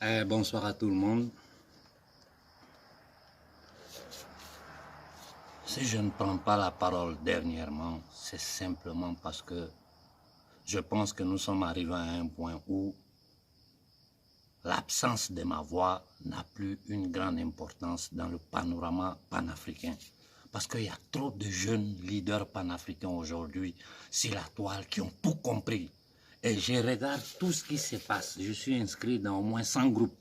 Bonsoir à tout le monde. Si je ne prends pas la parole dernièrement, c'est simplement parce que je pense que nous sommes arrivés à un point où l'absence de ma voix n'a plus une grande importance dans le panorama panafricain. Parce qu'il y a trop de jeunes leaders panafricains aujourd'hui sur la toile qui ont tout compris. Et je regarde tout ce qui se passe. Je suis inscrit dans au moins 100 groupes.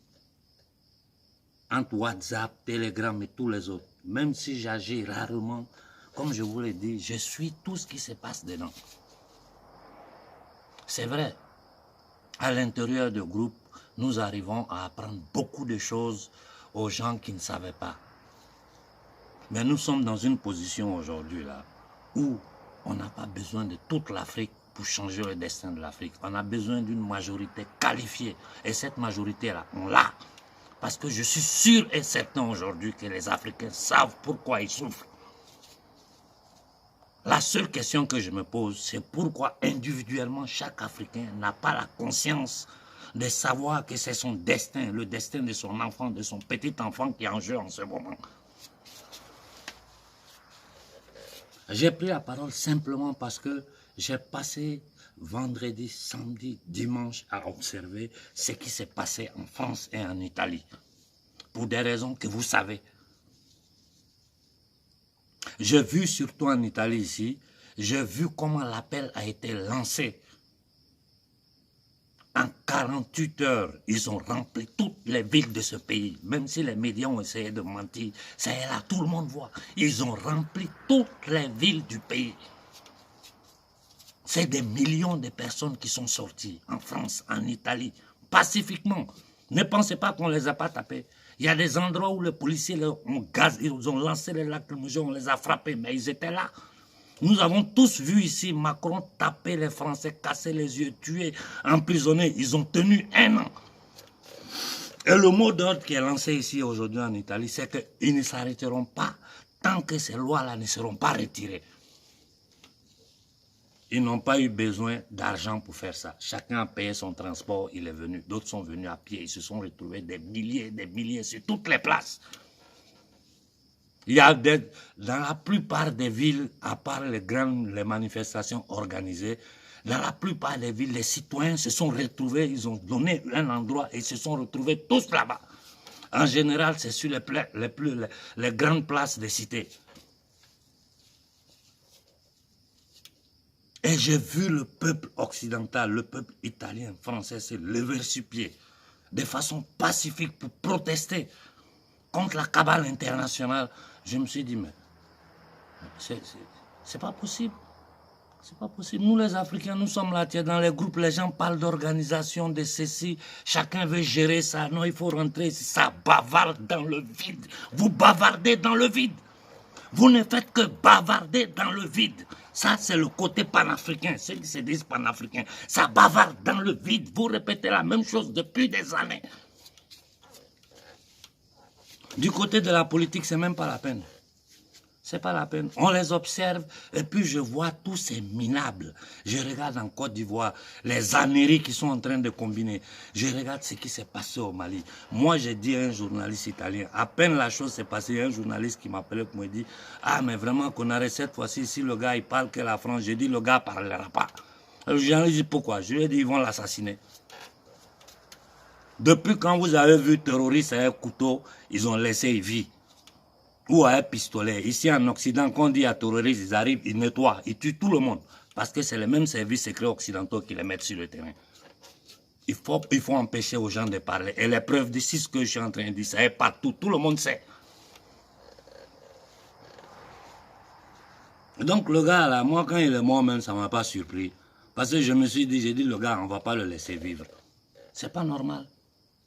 Entre WhatsApp, Telegram et tous les autres. Même si j'agis rarement, comme je vous l'ai dit, je suis tout ce qui se passe dedans. C'est vrai, à l'intérieur du groupe, nous arrivons à apprendre beaucoup de choses aux gens qui ne savaient pas. Mais nous sommes dans une position aujourd'hui là où on n'a pas besoin de toute l'Afrique pour changer le destin de l'Afrique. On a besoin d'une majorité qualifiée. Et cette majorité-là, on l'a. Parce que je suis sûr et certain aujourd'hui que les Africains savent pourquoi ils souffrent. La seule question que je me pose, c'est pourquoi individuellement chaque Africain n'a pas la conscience de savoir que c'est son destin, le destin de son enfant, de son petit enfant qui est en jeu en ce moment. J'ai pris la parole simplement parce que j'ai passé vendredi, samedi, dimanche à observer ce qui s'est passé en France et en Italie. Pour des raisons que vous savez. J'ai vu surtout en Italie ici, j'ai vu comment l'appel a été lancé. En 48 heures, ils ont rempli toutes les villes de ce pays. Même si les médias ont essayé de mentir, c'est là, tout le monde voit. Ils ont rempli toutes les villes du pays. C'est des millions de personnes qui sont sorties en France, en Italie, pacifiquement. Ne pensez pas qu'on ne les a pas tapés. Il y a des endroits où les policiers ils ont lancé les lacrymogènes, on les a frappés, mais ils étaient là. Nous avons tous vu ici Macron taper les Français, casser les yeux, tuer, emprisonner. Ils ont tenu 1 an. Et le mot d'ordre qui est lancé ici aujourd'hui en Italie, c'est qu'ils ne s'arrêteront pas tant que ces lois-là ne seront pas retirées. Ils n'ont pas eu besoin d'argent pour faire ça. Chacun a payé son transport, il est venu. D'autres sont venus à pied, ils se sont retrouvés des milliers sur toutes les places. Il y a dans la plupart des villes, à part les manifestations organisées, dans la plupart des villes, les citoyens se sont retrouvés, ils ont donné un endroit et se sont retrouvés tous là-bas. En général, c'est sur les grandes places des cités. Et j'ai vu le peuple occidental, le peuple italien, français se lever sur pied de façon pacifique pour protester contre la cabale internationale. Je me suis dit, mais c'est pas possible. C'est pas possible. Nous, les Africains, nous sommes là, dans les groupes, les gens parlent d'organisation, de ceci. Chacun veut gérer ça. Non, il faut rentrer. Ça bavarde dans le vide. Vous bavardez dans le vide. Vous ne faites que bavarder dans le vide. Ça, c'est le côté panafricain. Ceux qui se disent panafricains, ça bavarde dans le vide. Vous répétez la même chose depuis des années. Du côté de la politique, c'est même pas la peine. C'est pas la peine. On les observe et puis je vois tous ces minables. Je regarde en Côte d'Ivoire les Amériques qui sont en train de combiner. Je regarde ce qui s'est passé au Mali. Moi, j'ai dit à un journaliste italien, à peine la chose s'est passée, il y a un journaliste qui m'appelait pour me dire « Ah, mais vraiment qu'on arrête cette fois-ci, si le gars il parle que la France, j'ai dit le gars parlera pas. » Le journaliste dit « Pourquoi ?» Je lui ai dit « Ils vont l'assassiner. » Depuis quand vous avez vu terroriste avec un couteau, ils ont laissé vie. Ou à un pistolet. Ici en Occident, quand on dit à terroristes, ils arrivent, ils nettoient, ils tuent tout le monde. Parce que c'est les mêmes services secrets occidentaux qui les mettent sur le terrain. Il faut empêcher aux gens de parler. Et les preuves d'ici, ce que je suis en train de dire, ça est partout, tout le monde sait. Donc le gars là, moi quand il est mort même, ça ne m'a pas surpris. Parce que je me suis dit, j'ai dit le gars, on ne va pas le laisser vivre. C'est pas normal.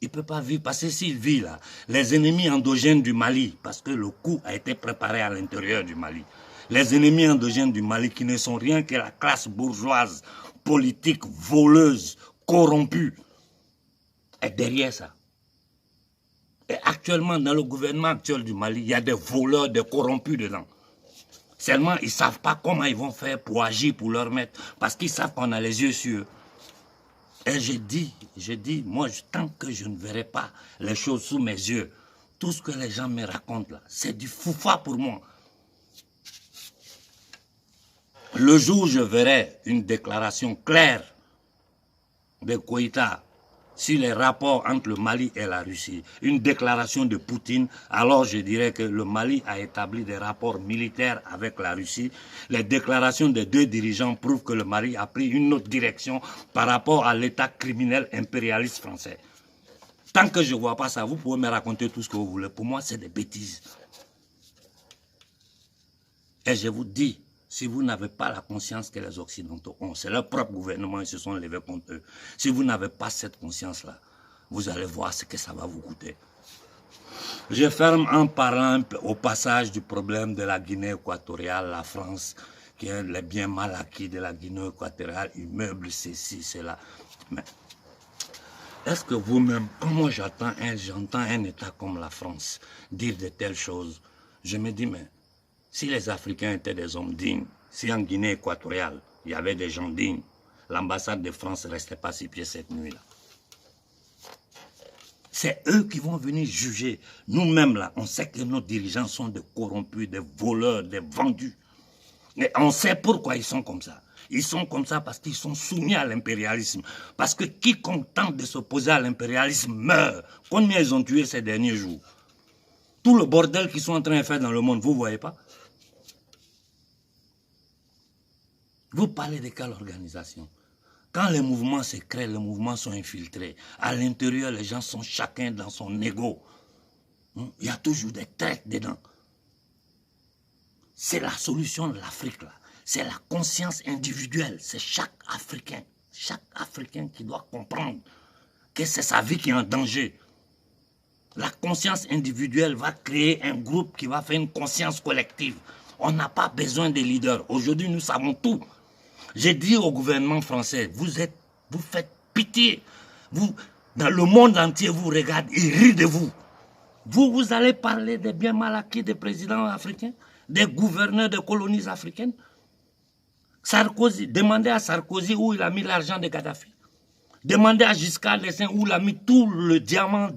Il ne peut pas vivre, parce que s'il vit là, les ennemis endogènes du Mali, parce que le coup a été préparé à l'intérieur du Mali, les ennemis endogènes du Mali qui ne sont rien que la classe bourgeoise, politique, voleuse, corrompue, est derrière ça. Et actuellement, dans le gouvernement actuel du Mali, il y a des voleurs, des corrompus dedans. Seulement, ils ne savent pas comment ils vont faire pour agir pour leur maître, parce qu'ils savent qu'on a les yeux sur eux. Et j'ai dit, moi, tant que je ne verrai pas les choses sous mes yeux, tout ce que les gens me racontent là, c'est du foufa pour moi. Le jour où je verrai une déclaration claire de Koïta sur les rapports entre le Mali et la Russie, une déclaration de Poutine, alors je dirais que le Mali a établi des rapports militaires avec la Russie. Les déclarations des deux dirigeants prouvent que le Mali a pris une autre direction par rapport à l'état criminel impérialiste français. Tant que je ne vois pas ça, vous pouvez me raconter tout ce que vous voulez. Pour moi, c'est des bêtises. Et je vous dis, si vous n'avez pas la conscience que les Occidentaux ont, c'est leur propre gouvernement, ils se sont levés contre eux. Si vous n'avez pas cette conscience-là, vous allez voir ce que ça va vous coûter. Je ferme en parlant au passage du problème de la Guinée équatoriale, la France, qui est les biens mal acquis de la Guinée équatoriale, immeubles, ceci, cela. Mais est-ce que vous-même, quand moi j'entends un État comme la France dire de telles choses, je me dis, mais si les Africains étaient des hommes dignes, si en Guinée équatoriale, il y avait des gens dignes, l'ambassade de France ne restait pas sur pied cette nuit-là. C'est eux qui vont venir juger. Nous-mêmes, là, on sait que nos dirigeants sont des corrompus, des voleurs, des vendus. Mais on sait pourquoi ils sont comme ça. Ils sont comme ça parce qu'ils sont soumis à l'impérialisme. Parce que quiconque tente de s'opposer à l'impérialisme meurt. Combien ils ont tué ces derniers jours? Tout le bordel qu'ils sont en train de faire dans le monde, vous ne voyez pas? Vous parlez de quelle organisation? Quand les mouvements se créent, les mouvements sont infiltrés. À l'intérieur, les gens sont chacun dans son ego. Il y a toujours des traites dedans. C'est la solution de l'Afrique, là. C'est la conscience individuelle. C'est chaque Africain qui doit comprendre que c'est sa vie qui est en danger. La conscience individuelle va créer un groupe qui va faire une conscience collective. On n'a pas besoin de leaders. Aujourd'hui, nous savons tout. J'ai dit au gouvernement français, vous faites pitié. Dans le monde entier, vous regardez, ils rient de vous. Vous allez parler des biens mal acquis des présidents africains, des gouverneurs de colonies africaines. Sarkozy, demandez à Sarkozy où il a mis l'argent de Kadhafi. Demandez à Giscard d'Estaing où il a mis tout le diamant,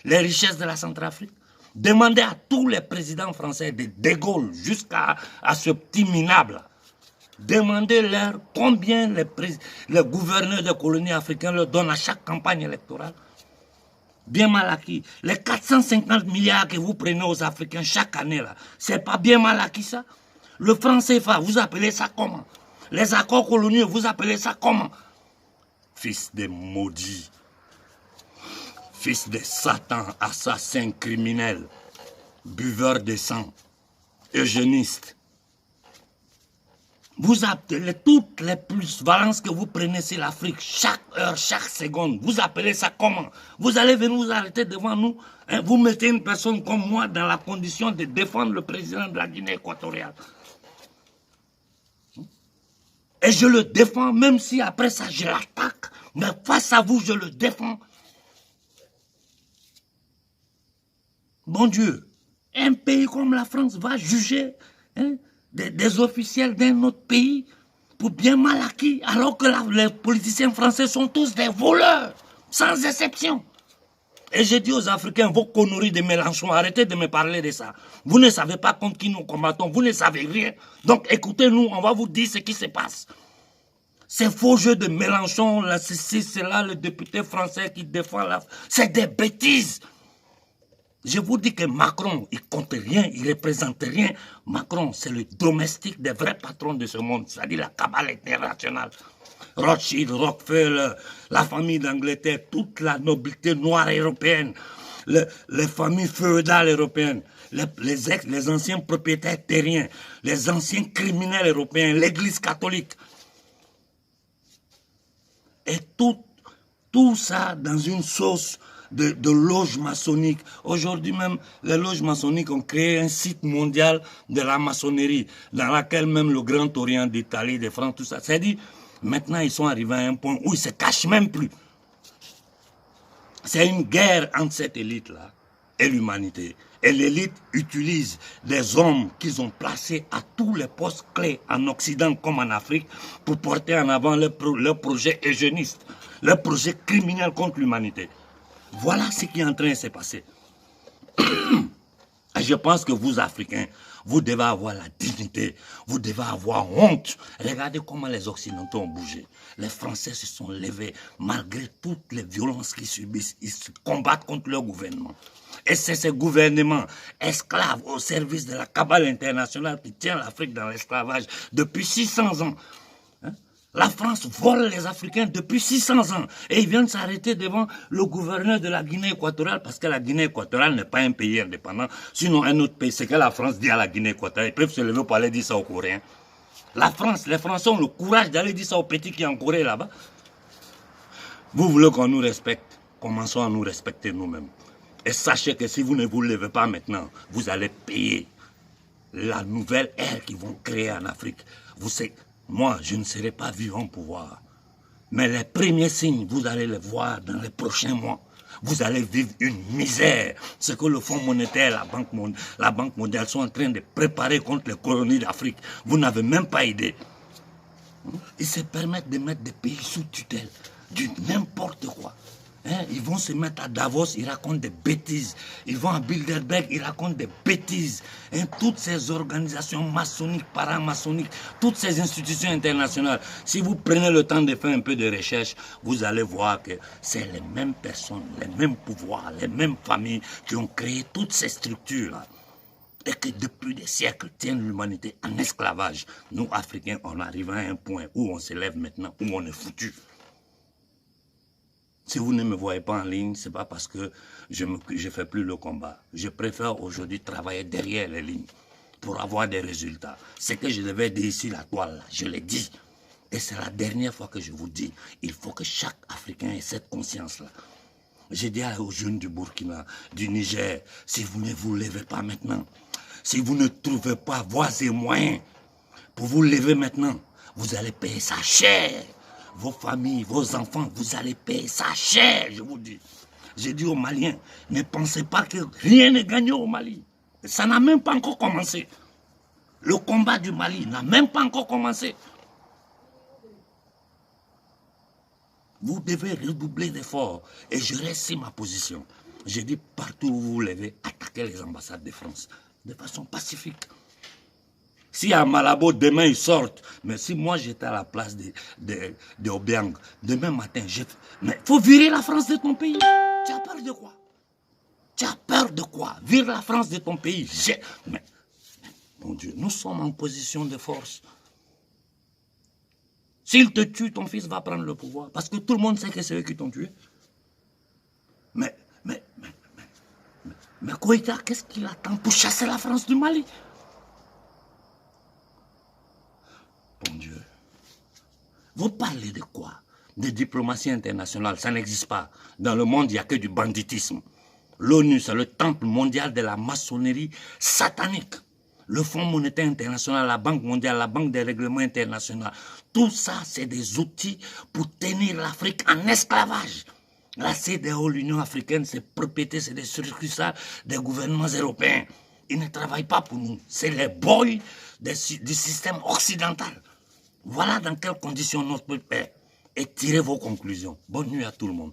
les richesses de la Centrafrique. Demandez à tous les présidents français, de Gaulle jusqu'à ce petit minable. Demandez-leur combien les gouverneurs des colonies africaines leur donnent à chaque campagne électorale. Bien mal acquis. Les 450 milliards que vous prenez aux Africains chaque année, là, c'est pas bien mal acquis ça? Le franc CFA, vous appelez ça comment? Les accords coloniaux, vous appelez ça comment? Fils de maudits, fils de Satan, assassins, criminels, buveurs de sang, eugénistes. Vous appelez toutes les plusvalences que vous prenez sur l'Afrique, chaque heure, chaque seconde. Vous appelez ça comment? Vous allez venir vous arrêter devant nous. Hein, vous mettez une personne comme moi dans la condition de défendre le président de la Guinée équatoriale. Et je le défends, même si après ça je l'attaque. Mais face à vous, je le défends. Bon Dieu, un pays comme la France va juger des officiels d'un autre pays pour bien mal acquis, alors que les politiciens français sont tous des voleurs, sans exception. Et j'ai dit aux Africains, vos conneries de Mélenchon, arrêtez de me parler de ça. Vous ne savez pas contre qui nous combattons, vous ne savez rien. Donc écoutez-nous, on va vous dire ce qui se passe. Ces faux jeux de Mélenchon, là, c'est là le député français qui défend la... C'est des bêtises. Je vous dis que Macron, il compte rien, il représente rien. Macron, c'est le domestique des vrais patrons de ce monde, c'est-à-dire la cabale internationale. Rothschild, Rockefeller, la famille d'Angleterre, toute la nobilité noire européenne, les familles féodales européennes, les anciens propriétaires terriens, les anciens criminels européens, l'église catholique. Et tout ça dans une sauce de loges maçonniques. Aujourd'hui même, les loges maçonniques ont créé un site mondial de la maçonnerie, dans laquelle même le Grand Orient d'Italie, de France, tout ça. C'est-à-dire, maintenant, ils sont arrivés à un point où ils ne se cachent même plus. C'est une guerre entre cette élite-là et l'humanité. Et l'élite utilise des hommes qu'ils ont placés à tous les postes clés en Occident comme en Afrique pour porter en avant leur projet eugéniste. leurs projets criminels contre l'humanité. Voilà ce qui est en train de se passer. Et je pense que vous, Africains, vous devez avoir la dignité, vous devez avoir honte. Regardez comment les Occidentaux ont bougé. Les Français se sont levés malgré toutes les violences qu'ils subissent. Ils se combattent contre leur gouvernement. Et c'est ce gouvernement esclave au service de la cabale internationale qui tient l'Afrique dans l'esclavage depuis 600 ans. La France vole les Africains depuis 600 ans. Et ils viennent s'arrêter devant le gouverneur de la Guinée équatoriale parce que la Guinée équatoriale n'est pas un pays indépendant. Sinon, un autre pays, c'est que la France dit à la Guinée équatoriale. Ils peuvent se lever pour aller dire ça aux Coréens. La France, les Français ont le courage d'aller dire ça aux petits qui sont en Corée là-bas. Vous voulez qu'on nous respecte? Commençons à nous respecter nous-mêmes. Et sachez que si vous ne vous levez pas maintenant, vous allez payer la nouvelle ère qu'ils vont créer en Afrique. Vous savez, moi, je ne serai pas vivant pour voir. Mais les premiers signes, vous allez les voir dans les prochains mois. Vous allez vivre une misère. Ce que le Fonds monétaire, la Banque mondiale sont en train de préparer contre les colonies d'Afrique. Vous n'avez même pas idée. Ils se permettent de mettre des pays sous tutelle, du n'importe quoi. Ils vont se mettre à Davos, ils racontent des bêtises. Ils vont à Bilderberg, ils racontent des bêtises. Toutes ces organisations maçonniques, paramaçonniques, toutes ces institutions internationales, si vous prenez le temps de faire un peu de recherche, vous allez voir que c'est les mêmes personnes, les mêmes pouvoirs, les mêmes familles qui ont créé toutes ces structures-là. Et que depuis des siècles tiennent l'humanité en esclavage. Nous, Africains, on arrive à un point où on se lève maintenant, où on est foutu. Si vous ne me voyez pas en ligne, ce n'est pas parce que je ne fais plus le combat. Je préfère aujourd'hui travailler derrière les lignes pour avoir des résultats. Ce que je devais dire ici, la toile, là, je l'ai dit. Et c'est la dernière fois que je vous dis, il faut que chaque Africain ait cette conscience-là. J'ai dit aux jeunes du Burkina, du Niger, si vous ne vous levez pas maintenant, si vous ne trouvez pas voies et moyens pour vous lever maintenant, vous allez payer ça cher. Vos familles, vos enfants, vous allez payer ça cher, je vous dis. J'ai dit aux Maliens, ne pensez pas que rien n'est gagné au Mali. Ça n'a même pas encore commencé. Le combat du Mali n'a même pas encore commencé. Vous devez redoubler d'efforts. Et je reste sur ma position. J'ai dit, partout où vous vous levez, attaquez les ambassades de France de façon pacifique. Si à Malabo, demain, ils sortent, mais si moi j'étais à la place de Obiang, demain matin, mais il faut virer la France de ton pays. Tu as peur de quoi? Tu as peur de quoi? Vire la France de ton pays. Mais, mon Dieu, nous sommes en position de force. S'il te tue, ton fils va prendre le pouvoir. Parce que tout le monde sait que c'est eux qui t'ont tué. Mais Koïta, qu'est-ce qu'il attend pour chasser la France du Mali? Bon Dieu. Vous parlez de quoi? De diplomatie internationale, ça n'existe pas. Dans le monde, il n'y a que du banditisme. L'ONU, c'est le temple mondial de la maçonnerie satanique. Le Fonds monétaire international, la Banque mondiale, la Banque des règlements internationaux, tout ça, c'est des outils pour tenir l'Afrique en esclavage. La CEDEAO, l'Union africaine, c'est propriété, c'est des succursales des gouvernements européens. Ils ne travaillent pas pour nous. C'est les boys du système occidental. Voilà dans quelles conditions notre peuple est. Et tirez vos conclusions. Bonne nuit à tout le monde.